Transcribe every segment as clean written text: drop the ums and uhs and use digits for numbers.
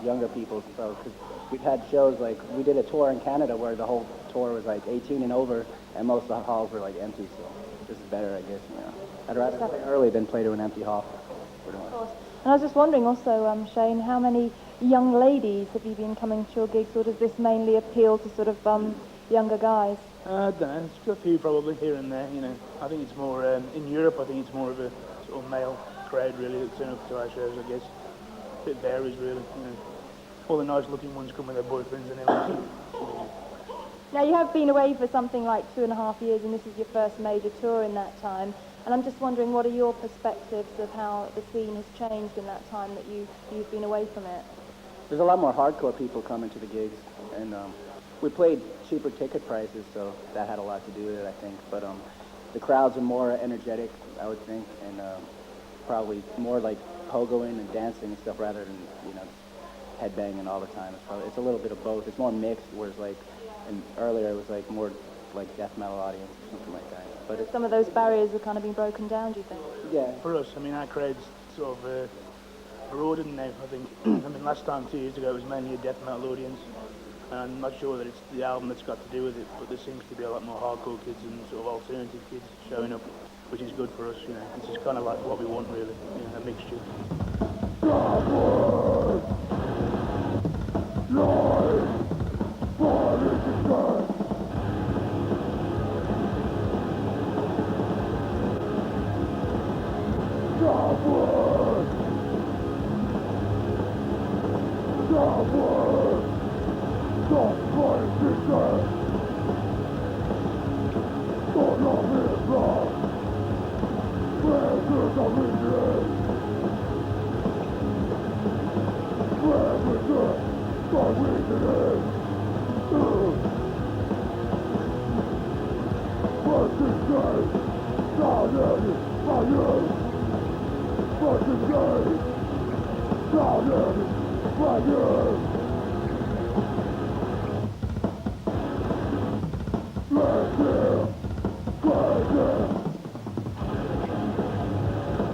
Younger people, so cause we've had shows like we did a tour in Canada where the whole tour was like 18 and over, and most of the halls were like empty. So this is better, I guess. You know, I'd rather play early than play to an empty hall. Of course. And I was just wondering also, Shane, how many young ladies have you been coming to your gigs, or does this mainly appeal to sort of younger guys? I don't know, there's a few probably here and there, you know. I think it's more, in Europe I think it's more of a sort of male crowd really that turn up to our shows, I guess. It varies really, you know. All the nice looking ones come with their boyfriends and everything. Now you have been away for something like 2.5 years, and this is your first major tour in that time. And I'm just wondering, what are your perspectives of how the scene has changed in that time that you've been away from it? There's a lot more hardcore people coming to the gigs, and we played cheaper ticket prices, so that had a lot to do with it, I think. But the crowds are more energetic, I would think, and probably more like pogoing and dancing and stuff rather than, you know, headbanging all the time. It's a little bit of both. It's more mixed, whereas like earlier it was like more like death metal audience or something like that. But some of those barriers have kind of been broken down, do you think? Yeah. For us, I mean, our crowd's sort of broadened now, I think. I mean, last time, 2 years ago, it was mainly a death metal audience. And I'm not sure that it's the album that's got to do with it, but there seems to be a lot more hardcore kids and sort of alternative kids showing up, which is good for us, you know. This is kind of like what we want, really, you know, a mixture.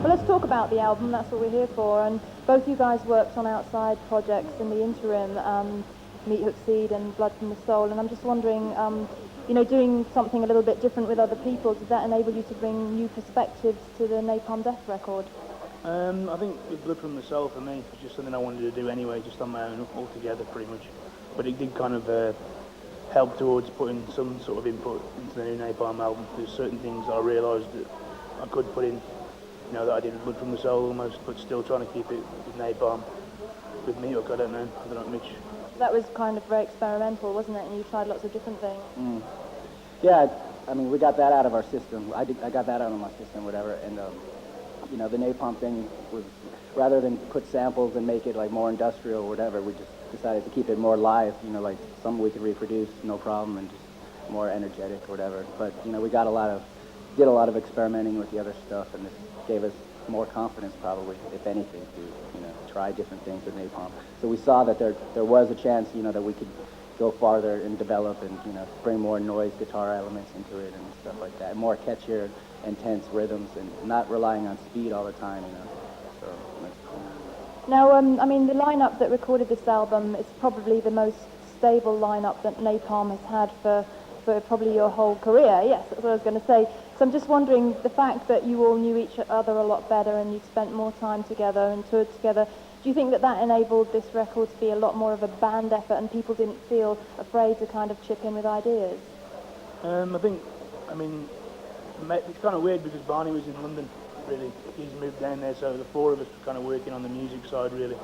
Well, let's talk about the album, that's what we're here for, and both you guys worked on outside projects in the interim, Meat Hook Seed and Blood from the Soul, and I'm just wondering, you know, doing something a little bit different with other people, does that enable you to bring new perspectives to the Napalm Death record? I think with Blood from the Soul, for me, it's just something I wanted to do anyway, just on my own, altogether, pretty much. But it did kind of help towards putting some sort of input into the new Napalm album. There's certain things I realised that I could put in, you know, that I did with Blood from the Soul almost, but still trying to keep it with Napalm. With Meat Hook, I don't know, Mitch. That was kind of very experimental, wasn't it? And you tried lots of different things. Yeah, I mean, we got that out of our system. I got that out of my system, whatever, and you know, the Napalm thing was, rather than put samples and make it like more industrial or whatever, we just decided to keep it more live, you know, like something we could reproduce, no problem, and just more energetic or whatever. But, you know, we did a lot of experimenting with the other stuff, and this gave us more confidence probably, if anything, to, you know, try different things with Napalm. So we saw that there was a chance, you know, that we could go farther and develop and, you know, bring more noise guitar elements into it and stuff like that, more catchier, intense rhythms, and not relying on speed all the time, you know. So that's cool. Now, I mean, the lineup that recorded this album is probably the most stable lineup that Napalm has had for probably your whole career. Yes, that's what I was going to say. So I'm just wondering, the fact that you all knew each other a lot better and you'd spent more time together and toured together, do you think that enabled this record to be a lot more of a band effort and people didn't feel afraid to kind of chip in with ideas? I mean, it's kind of weird because Barney was in London, really. He's moved down there, so the four of us were kind of working on the music side, really.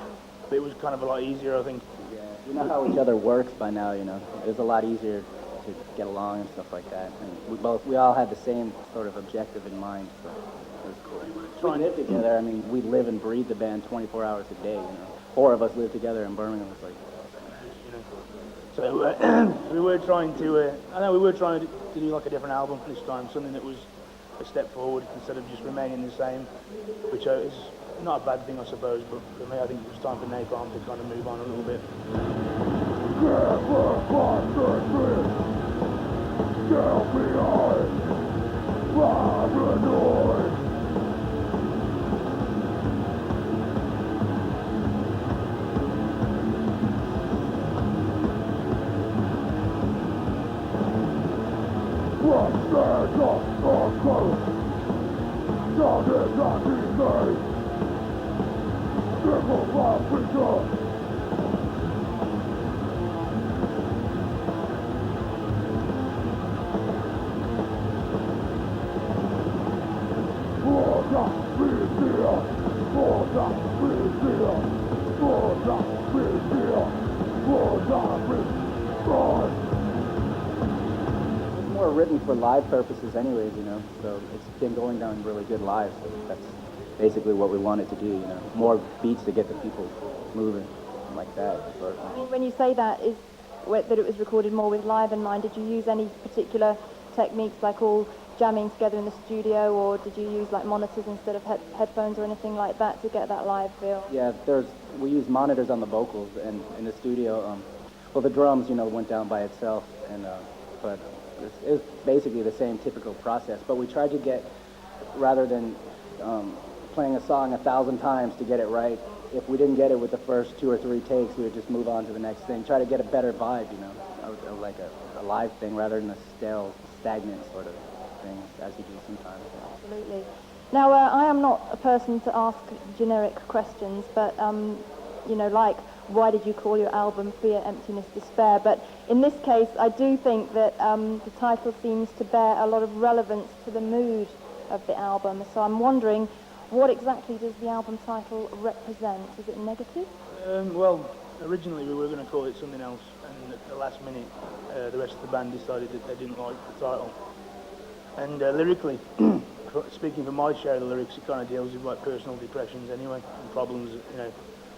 But it was kind of a lot easier, I think. Yeah, you know how each other works by now, you know. It was a lot easier to get along and stuff like that. And we all had the same sort of objective in mind, so it was cool. We live together, I mean, we live and breathe the band 24 hours a day, you know. 4 of us live together in Birmingham, it's like... So we were trying to do like a different album this time, something that was a step forward instead of just remaining the same, which is not a bad thing, I suppose, but for me, I think it was time for Napalm to kind of move on a little bit. It's more written for live purposes anyways, you know, so it's been going down really good live, so that's basically what we wanted to do, you know, more beats to get the people moving like that. But, I mean, when you say that, that it was recorded more with live in mind, did you use any particular techniques, like all jamming together in the studio, or did you use like monitors instead of headphones or anything like that to get that live feel? yeah, we use monitors on the vocals, and in the studio, well, the drums, you know, went down by itself, and but it was basically the same typical process, but we tried to get, rather than playing a song 1,000 times to get it right, if we didn't get it with the first 2 or 3 takes, we would just move on to the next thing, try to get a better vibe, you know, like a live thing rather than a stagnant sort of thing, as you do sometimes. Absolutely. Now, I am not a person to ask generic questions, but, you know, like, why did you call your album Fear, Emptiness, Despair? But in this case, I do think that the title seems to bear a lot of relevance to the mood of the album. So I'm wondering, what exactly does the album title represent? Is it negative? Well, originally we were going to call it something else, and at the last minute, the rest of the band decided that they didn't like the title. And lyrically, speaking for my share of the lyrics, it kind of deals with like personal depressions anyway, and problems, you know.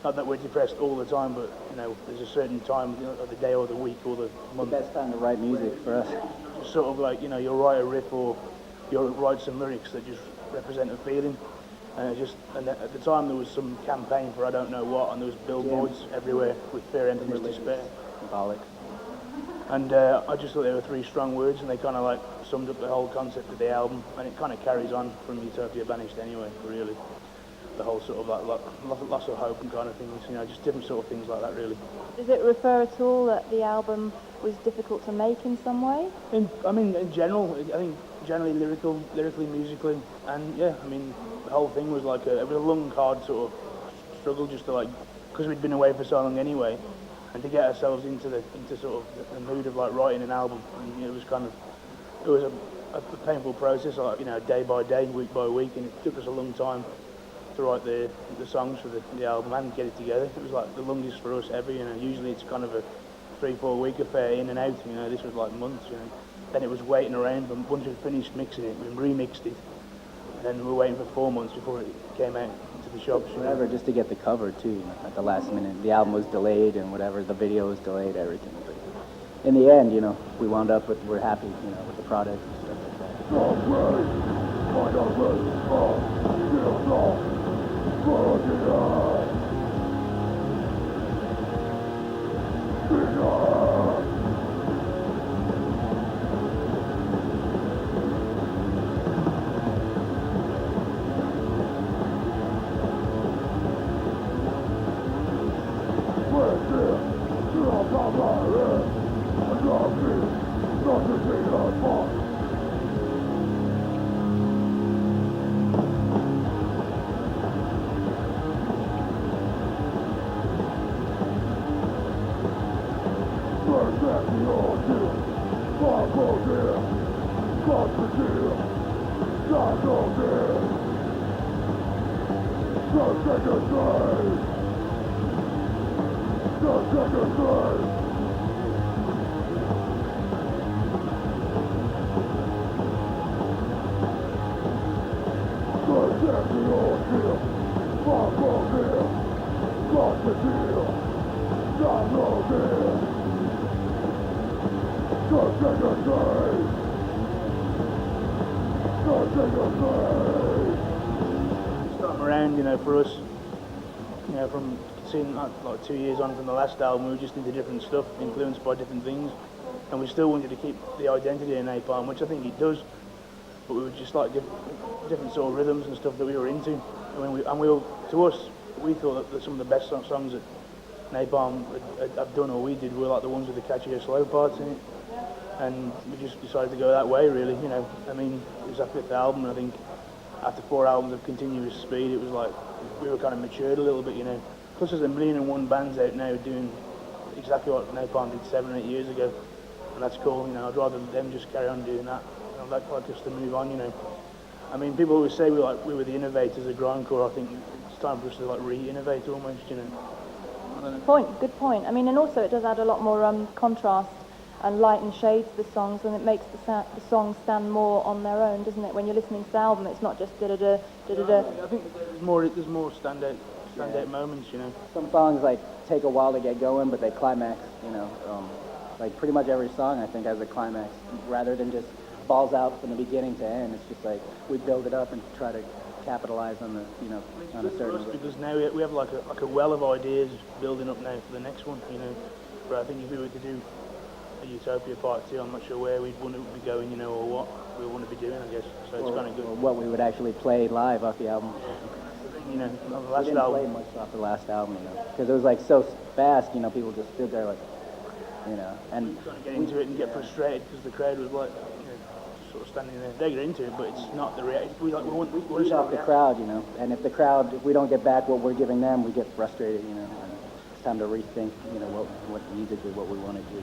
Not that we're depressed all the time, but, you know, there's a certain time, you know, of the day or the week or the month. The best time to write music for us. Just sort of like, you know, you'll write a riff or you'll write some lyrics that just represent a feeling. And at the time there was some campaign for I don't know what, and there was billboards everywhere with Fear, Emptiness, Despair. Symbolic. And I just thought they were 3 strong words, and they kind of like summed up the whole concept of the album, and it kind of carries on from Utopia Banished anyway, really. The whole sort of like loss of hope and kind of things, you know, just different sort of things like that, really. Does it refer at all that the album was difficult to make in some way? In general, I think generally lyrically, musically, and yeah, I mean, the whole thing was like it was a long, hard sort of struggle, just to like, because we'd been away for so long anyway, and to get ourselves into sort of the mood of like writing an album. And, you know, it was a painful process, like, you know, day by day, week by week, and it took us a long time to write the songs for the album and get it together. It was like the longest for us ever, you know. Usually it's kind of a 3-4 week affair in and out, you know. This was like months, you know. Then it was waiting around, but once we finished mixing it, we remixed it, and then we were waiting for 4 months before it came out into the shops. Whatever, just to get the cover too, you know, at the last minute. The album was delayed and whatever, the video was delayed, everything. But in the end, you know, we wound up with, we're happy, you know, with the product and stuff like that. This time around, you know, for us, you know, from seeing like 2 years on from the last album, we were just into different stuff, influenced by different things, and we still wanted to keep the identity of Napalm, which I think it does, but we were just like different sort of rhythms and stuff that we were into, to us, we thought that some of the best songs that Napalm had done or we did were like the ones with the catchier slow parts in it, and we just decided to go that way really, you know. I mean, it was our 5th album, and I think after 4 albums of continuous speed, it was like we were kind of matured a little bit, you know. Plus there's 1,000,001 bands out now doing exactly what Napalm did 7 or 8 years ago, and that's cool, you know. I'd rather them just carry on doing that. I'd like us to move on, you know. I mean, people always say we were the innovators of grindcore. I think it's time for us to like re-innovate almost, you know. I don't know. Good point. I mean, and also it does add a lot more contrast and light and shade to the songs, and it makes the songs stand more on their own, doesn't it? When you're listening to the album, it's not just da-da-da, da-da-da. I think there's more standout moments, you know. Some songs like take a while to get going, but they climax, you know. Like pretty much every song I think has a climax, rather than just balls out from the beginning to end. It's just like we build it up and try to capitalize on the, you know, on a certain. Because now we have like a well of ideas building up now for the next one, you know. But I think if we were to do a Utopia Part 2, I'm not sure where we'd want to be going, you know, or what we want to be doing, I guess. So it's kind of good. Or what we would actually play live off the album. You know, on the We last didn't album. play much off the last album, you know, because it was like so fast, you know, people just stood there like, you know, and Trying to get into it and get frustrated because the crowd was like, you know, sort of standing there. They get into it, but it's not the reaction. We want feed off the crowd, you know, and if we don't get back what we're giving them, we get frustrated, you know. And it's time to rethink, you know, what musically what we want to do.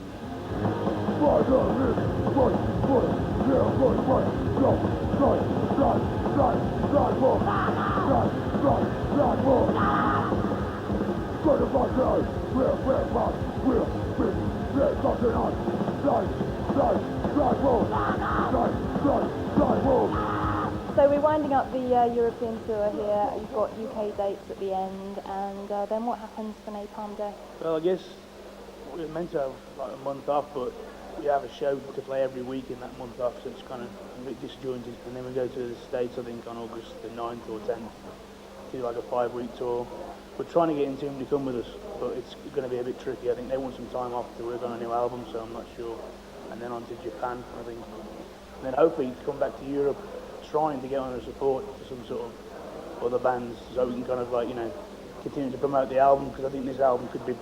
So we're winding up the European tour here. You've got UK dates at the end, and then what happens for Napalm Death? Well, I guess we were meant to have like a month off, but we have a show to play every week in that month off, so it's kind of a bit disjointed. And then we go to the States, I think, on August the 9th or 10th, do like a 5-week tour. We're trying to get into them to come with us, but it's going to be a bit tricky. I think they want some time off to work on a new album, so I'm not sure. And then on to Japan, I think. And then hopefully come back to Europe, trying to get on a support to some sort of other bands, so we can kind of like, you know, continue to promote the album, because I think this album could be,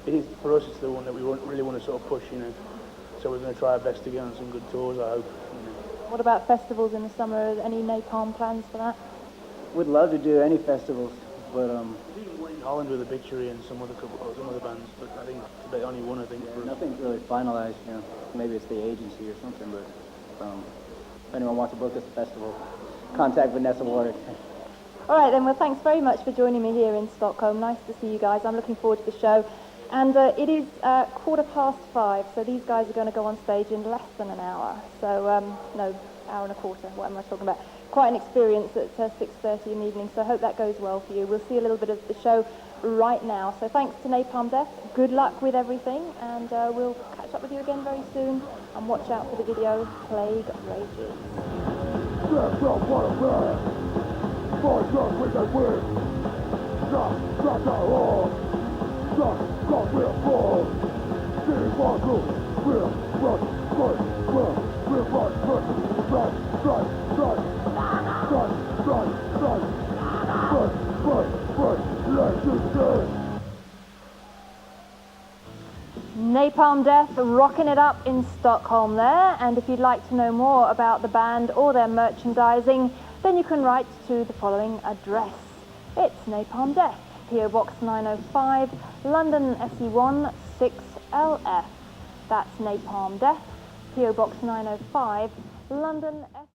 it is, for us, it's the one that we really want to sort of push, you know. So we're going to try our best to get on some good tours, I hope. You know. What about festivals in the summer? Any Napalm plans for that? Would love to do any festivals, but We're in Holland with Obituary and some other bands, but I think they only one, I think. yeah, nothing's really finalized, you know. Maybe it's the agency or something, but if anyone wants to book us a festival, contact Vanessa Warwick. All right then, well thanks very much for joining me here in Stockholm. Nice to see you guys. I'm looking forward to the show. And it is 5:15, so these guys are going to go on stage in less than an hour. So, no, hour and a quarter, what am I talking about? Quite an experience at 6:30 in the evening, so I hope that goes well for you. We'll see a little bit of the show right now. So thanks to Napalm Death, good luck with everything, and we'll catch up with you again very soon. And watch out for the video, Plague Rages. Napalm Death rocking it up in Stockholm there, and if you'd like to know more about the band or their merchandising, then you can write to the following address. It's Napalm Death, PO Box 905, London SE1 6LF. That's Napalm Death, PO Box 905, London SE1.